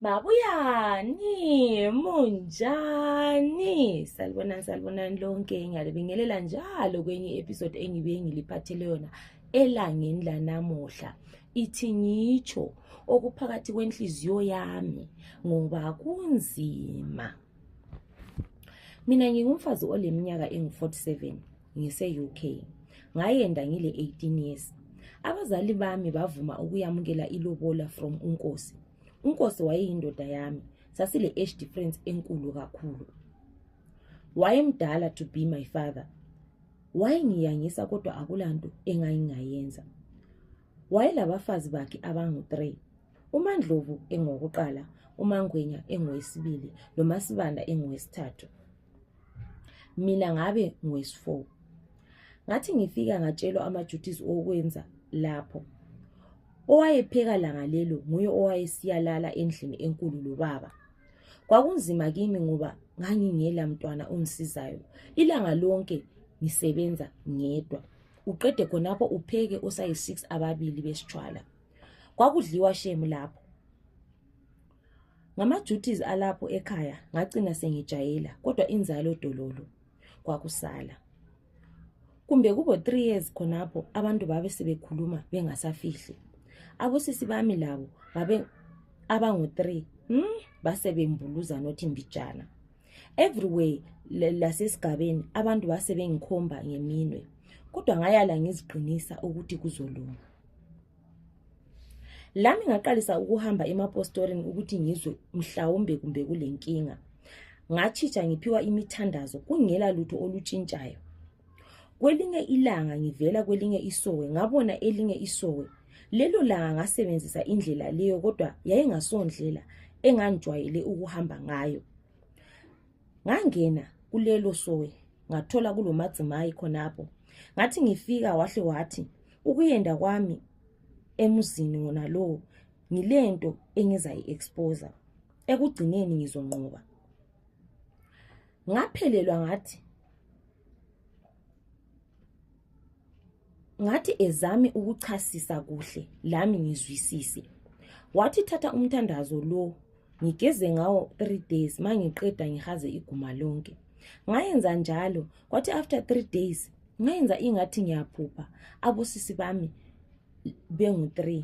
Mabuyani, munjani? Salibonani lonke. Ngiyalibingelela njalo kwenye episode engibuye ngiliphathele yona elangeni lanamuhla. Ithi ngitsho okuphakathi kwenhliziyo yami ngoba kunzima. Mina ngingumfazi oleminyaka engu-47, ngise-UK. Ngayenda ngile 18 years. Abazali bami bavuma ukuyamukela ilobola from uNkosi. uNkosi wayeyindoda yami, sasile age difference enkulu kakhulu. Wayemdala to be my father. Wayengiyangisa kodwa akulanto engayingayenza. Wayelabafazi bakhe abangu-3. uMandlovu engowokuqala, uMangwenya engowesibili, noMasibanda engowesithathu. Mina ngabe ngowesi-4. Ngathi ngifika ngatshelwa ama-duties okwenza lapho. Owayepheka langa lelo nguye owayesiyalala endlini enkulu lobaba. Kwakunzima kimi ngoba ngangingela mntwana ongisizayo. Ilanga lonke ngisebenza ngedwa. Uqede khonapho upheke osayi-6 ababili besitshwala. Kwakudliwa shame lapho. Ngama-duties alapho ekhaya ngagcina sengijayela kodwa inzalo dololo kwakusala. Kumbe kubo 3 years khonapho abantu babe sebekhuluma bengasafihli. Abosisi bami labo abangu-3 base bembuluza nothi mbijana. Everywhere lasesigabeni abantu base bengikhomba ngeminwe, kodwa ngayala ngiziqinisa ukuthi kuzolunga. Lami ngaqalisa ukuhamba emapostorini ukuthi ngizwe mhlawumbe kumbe kulenkinga. Ngachitsha ngiphiwa imithandazo kungela lutho olutshintshayo. Kwelinye ilanga ngivela kwelinye isowe ngabona elinye isowe. Lelo langa ngasebenzisa indlela leyo kodwa yayingasondlela engangijwayele ukuhamba ngayo. Ngangena kulelo sowe ngathola kulomadzimayi khonapho. Ngathi ngifika wahle wathi ukuyenda kwami emuzini ngona lo ngilento engizayi-expose. Ekugcineni ngizonqoba. Ngaphelelwa ngathi ezami ukuchasisa kuhle lami ngizwisise. Wathi thatha umthandazo lo ngigeze ngawo 3 days mangiqeda ngihaze iguma lonke. Ngayenza njalo kwathi after 3 days ngayenza ingathi ngiyaphupha. Abosisi bami bengu-3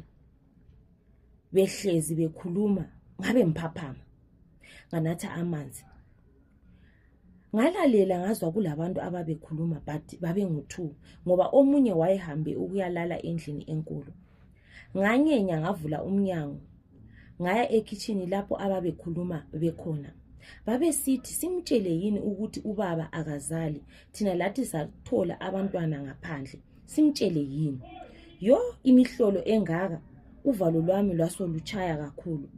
behlezi bekhuluma ngabe mphaphama. Nganatha amanzi. Ngalalela ngazwa kulabantu ababekhuluma but babengu-2 ngoba omunye wayehambe ukuyalala endlini enkulu. Nganyenya ngavula umnyango. Ngaya ekitchen lapho ababekhuluma bekhona. Babesithi simtshele yini ukuthi ubaba akazali, thina lathi sathola abantwana ngaphandle. Simtshele yini. Yo imihlolo engaka uvalo lwami lwasoluchaya kakhulu.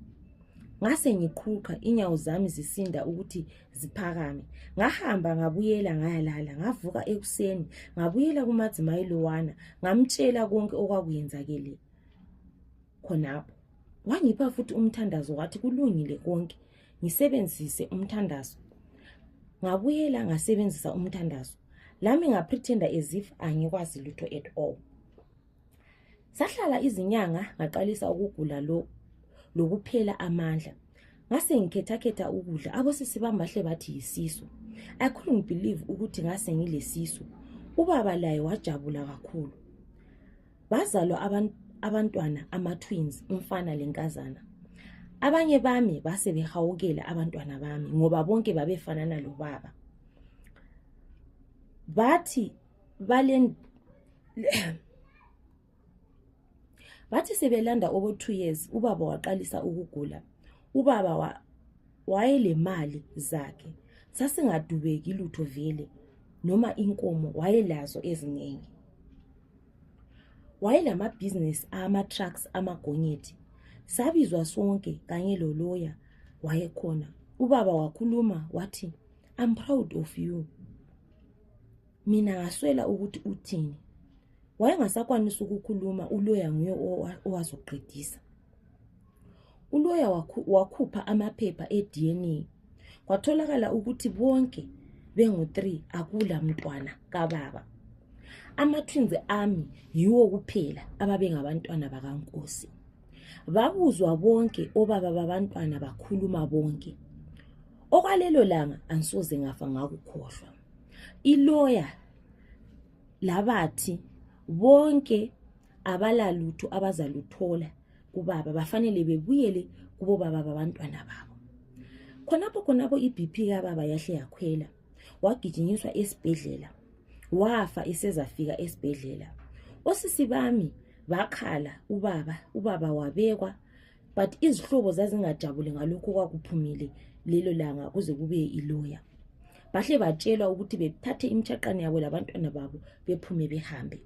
Ngase ngiqhuqa inyawo zami zisinda ukuthi ziphakame. Ngahamba ngabuyela ngayalala. Ngavuka ekuseni ngabuyela kumadzimayi lowana ngamtshela konke okwakuyenzakele khonapho. Wangipha futhi umthandazo wathi kulungile konke ngisebenzise umthandazo. Ngabuyela ngasebenzisa umthandazo. Lami ngapretenda as if angikwazi lutho at all. Sahlala izinyanga ngaqalisa ukugula lokuphela amandla. Ngase ngikhetha ukudla. Abosisi bami bahle bathi yisisu. I couldn't believe ukuthi ngase ngilesisu. Ubaba laye wajabula kakhulu. Bazalwa abantwana ama-twins, umfana lenkazana. Abanye bami base behawukela abantwana bami ngoba bonke babefanana lo baba. Bathi sebelanda over 2 years ubaba waqalisa ukugula. Ubaba wayelemali zakhe. Sasingadubeki lutho vele noma inkomo wayelazo eziningi. Wayelamabhizinesi ama-trucks amagonyeti. Sabizwa sonke kanye lo lawyer wayekhona. Ubaba wakhuluma wathi I'm proud of you. Mina ngaswela ukuthi uthini. Wayengasakwanisa ukukhuluma. Uloya nguye owazoqedisa. Uloya wakhupha amaphepha e-DNA. Kwatholakala ukuthi bonke bengu-3 akula mntwana kababa. Ama-twins ami yiwo kuphela ababengabantwana bakaNkosi. babuzwa bonke obaba babantwana bakhuluma bonke. Okwalelo langa ansoze ngafa ngakukhohlwa. Iloya labathi bonke abalalutho abazaluthola kubaba bafanele bebuyele kubo baba babantwana babo. Khonapho iBP kababa yahle yakhwela, wagijinyiswa esibhedlela, wafa esezafika esibhedlela. Osisi bami bakhala ubaba wabekwa, but izihlobo zazingajabule ngalokho kwakuphumile lelo langa kuze kube iloya. Bahle batshelwa ukuthi bethathe imtshaqane yabo labantwana babo bephume behambe.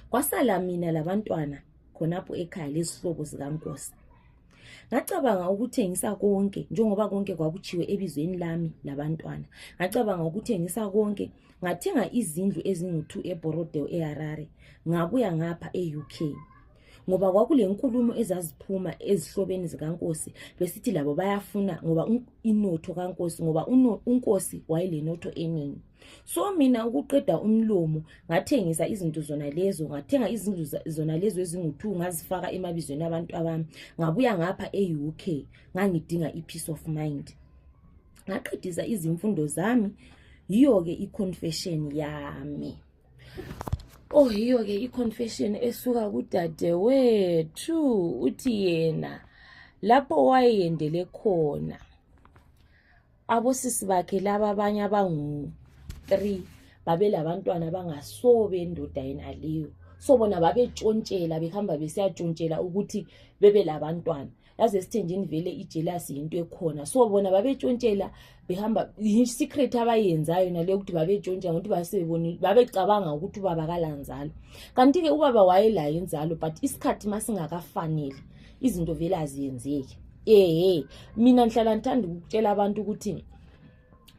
Kwasala mina labantwana khonapho ekhaya lezihlobo zikaNkosi. Ngacabanga ukuthengisa konke njengoba konke kwakuchiwe ebizweni lami labantwana. Ngacabanga ukuthengisa konke, ngathenga izindlu ezingu2 eBorodale eHarare, ngabuya ngapha eUK. Ngoba kwakule nkulumo ezaziphuma ezihlobeni zikaNkosi besithi labo bayafuna ngoba inotho kaNkosi, ngoba uNkosi wayelenotho eningi. So mina ukuqeda umlomo ngathengisa izinto zona lezo, ngathenga izindlu zona lezo ezingu2 ngazifaka emabizweni abantu abami, ngabuya ngapha eUK ngangidinga ipeace of mind. Ngaqedisa izimfundo zami, yiyo ke iconfession yami. Yiyo ke iconfession esuka kudadewethu uthi yena lapho wayendele khona abosisi bakhe laba abanye abangu3 babelabantwana bangasobe endoda yena leyo. So bona babetshontshela, behamba besiyatshontshelwa ukuthi bebe labantwana. Yaze sithenjini vele ijealousy into ekhona. So bona babetshontshela behamba secret abayenzayo nale ukuthi babetshontsha ngokuthi basebebonile, babecabanga ukuthi ubaba kalanzalo. Kanti ke ubaba wayelayo inzalo, but isikhathi masingakafanele izinto vele aziyenzeki. Mina ngihlala ngithanda ukutshela abantu ukuthi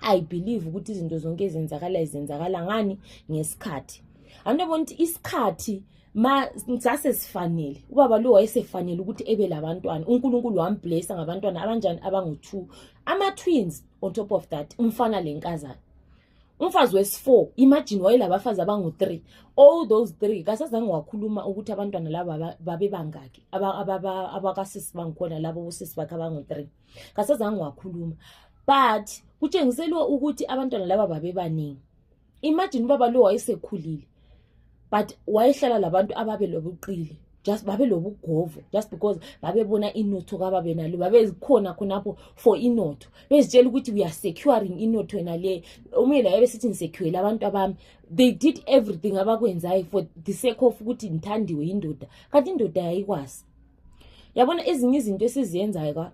I believe ukuthi izinto zonke ezenzakala ngani ngesikhathi. Andibona ukuthi isikhathi ngase sifanele. Ubaba lo wayesefanele ukuthi ebe labantwana. uNkulunkulu wamblessa ngabantwana abanjani abangu2, ama-twins on top of that, umfana lenkazana. Umfazi wesi4, imagine wayelabafazi abangu3. All those 3 kasazange wakhuluma ukuthi abantwana laba babe bangaki, abakasisi bangikhona labo bosisi bakhe abangu3. Kasazange wakhuluma, but kutshengiselwa ukuthi abantwana laba babe baningi. Imagine ubaba lo wayesekhulile, but wayehlala labantu ababelobuqili, just babelobugovo, just because babebona inotho kababe nalo, babezikhona khonapho for inotho, bezitshela ukuthi we are securing inotho nale. Umyela yabesithi secure abantu abami, they did everything abakwenzayo for the sake of ukuthi ngithandiwe indoda, kanti indoda yayikwazi. Yabona ezinye izinto esiziyenzayo ka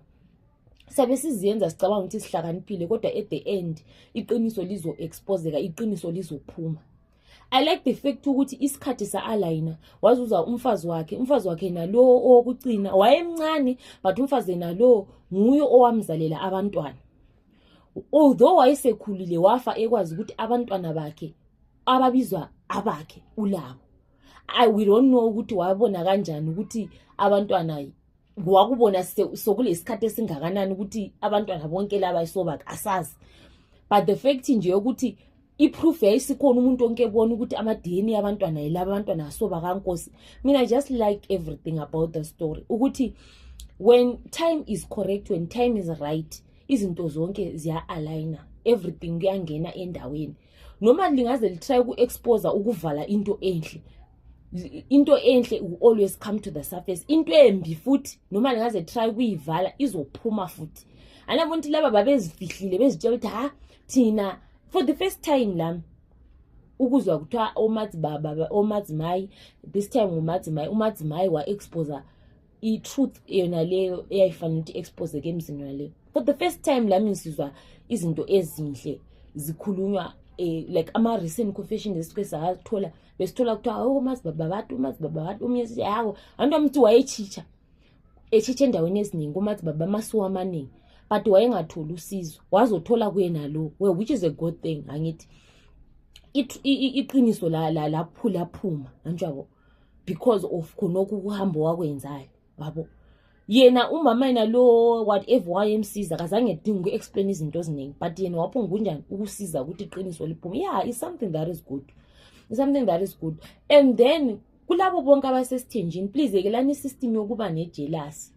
sabe siziyenza sicabanga ukuthi sihlakaniphile, kodwa at the end iqiniso lizo exposeka, iqiniso lizophuma. I like the fact ukuthi isikhathi sa-aligner wazuza umfazi wakhe nalo owokucina wayemncane, but umfazi nalo nguye owamzalela abantwana. Although wayesekhulile wafa ekwazi ukuthi abantwana bakhe ababizwa abakhe ulabo. We don't know ukuthi wabona kanjani ukuthi abantwana wakubona sokulesikhathi esingakanani ukuthi abantwana bonke laba isobaka asazi. But the fact nje ukuthi iproof yayisikhona, umuntu onke ebona ukuthi ama-DNA abantwana yilaba abantwana asoba kaNkosi. Mina just like everything about the story ukuthi when time is correct, when time is right, izinto zonke ziya-aligna, everything kuyangena endaweni. Noma lingaze litry uku-expose ukuvala into enhle, into enhle will always come to the surface. Into embi futhi noma lingaze try kuyivala izophuma futhi. Anabona ukuthi laba babezifihlile bezitshela ukuthi thina for the first time lami ukuzwa kuthiwa oMadzimayi, this time uMadzimayi wa-expose i-truth yona leyo eyayifanele ukuthi expose emzini waleyo. For the first time lami ngisizwa izinto ezinhle zikhulunywa, like ama-recent confession esithola, besithola kuthiwa uMadzibaba bathi umyesi yawo abantu amthi wayechicha endaweni eziningi, uMadzibaba amasuwa amaningi, but wayengatholi usizo, wazothola kuyena lo, which is a good thing. Angithi iqiniso laphuma anjalo because of khonokho ukuhamba wakwenzayo, yabo. Yena umama yena lo whatever wayemsiza kazange edinga uku-explain izinto eziningi, but yena waphonga kunjani ukusiza ukuthi iqiniso liphume. Yeah, it's something that is good. It's something that is good. And then kulabo bonke abasesithenjini please yekelani isystem yokuba nejealousy.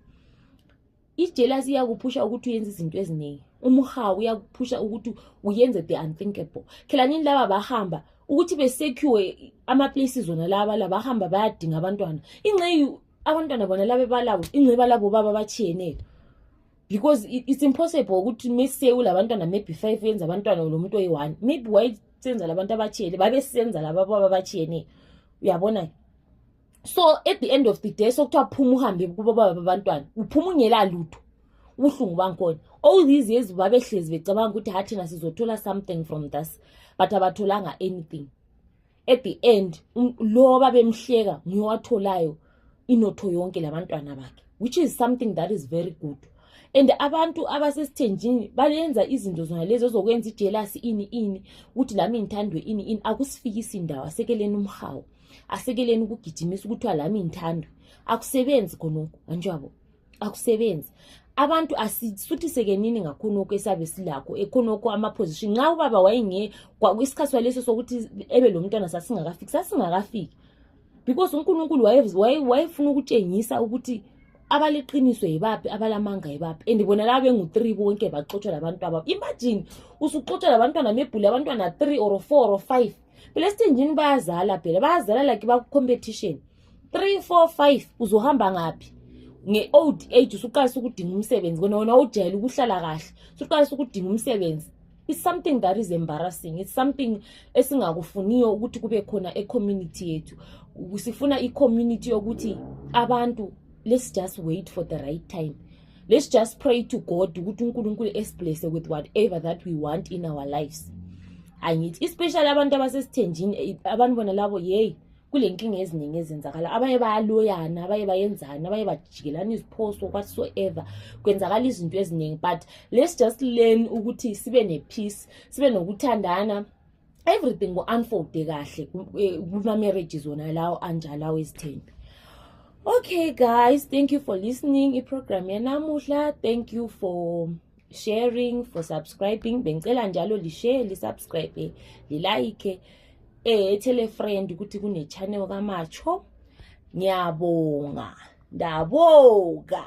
Ijealousy iyakuphusha ukuthi uyenze izinto eziningi. Umhawu uyakuphusha ukuthi uyenze the unthinkable. Khelanini laba bahamba ukuthi besecure ama places zona laba bahamba bayadinga abantwana. Ingceyi abantwana bona labe balabo ingceba labo baba bachiyene. Because it's impossible ukuthi mase ulabantwana maybe 5 yenza abantwana lo muntu oyi1. Maybe why senza labantu abachiyene babe senza laba baba bachiyene. Uyabona? So at the end of the day sokuthiwa phuma uhambe kubo baba abantwana uphuma ungela lutho uhlungu bankona. All these years babehlezi becabanga ukuthi hathi na sizothola something from this but abatholanga anything. At the end lo babemhleka ngiwatholayo inotho yonke labantwana bakhe, which is something that is very good. And abantu abasesithenjini balenza izinto zona lezo zokwenza ijealousy ini ukuthi lami ngithandwe ini akusifikisi indawo asekeleni umhawu asekeleni ukugijimisa ukuthi lami ngithandwe akusebenzi khonoko anjabo akusebenzi. Abantu asisuthiseke nini ngakhonoko esabe silakho ekhonoko ama position nxa ubaba wayenge kwisikhathi leso sokuthi ebe lo mntwana sasingakafiki because uNkulunkulu wayefuna ukutshengisa ukuthi abaleqiniso yibaphi abalamanga yibaphi and bona la bengu3 bonke baxotsha labantu aba. Imagine usuxotsha labantwana mebhule abantwana 3 or 4 or 5 phela sithenjini bayazala like ba competition 3 4 5 uzohamba ngapi nge-old age usuqalisa ukudinga umsebenzi wena ujayela ukuhlala kahle usuqalisa ukudinga umsebenzi. It's something that is embarrassing. It's something esingakufuniyo ukuthi kube khona e-community yethu. Sifuna i-community yokuthi abantu let's just wait for the right time. Let's just pray to God ukuthi uNkulunkulu esbless with whatever that we want in our lives. And especially abantu abasesithenjini abantu bona labo kule nkinga eziningi ezenzakala abanye bayaloyana abaye bayenzana abaye bajikelana iziphoso whatsoever kwenzakala izinto eziningi but let's just learn ukuthi sibe nepeace sibe nokuthandana everything go unfold kahle kuma marriages zona lawo anjalo wesithembi. Okay guys, thank you for listening iprogram yanamuhla. Thank you for sharing, for subscribing. Bengicela njalo li share, li subscribe, li like. Tell a friend ukuthi kune channel kaMacho. Ngiyabonga. Ndabonga.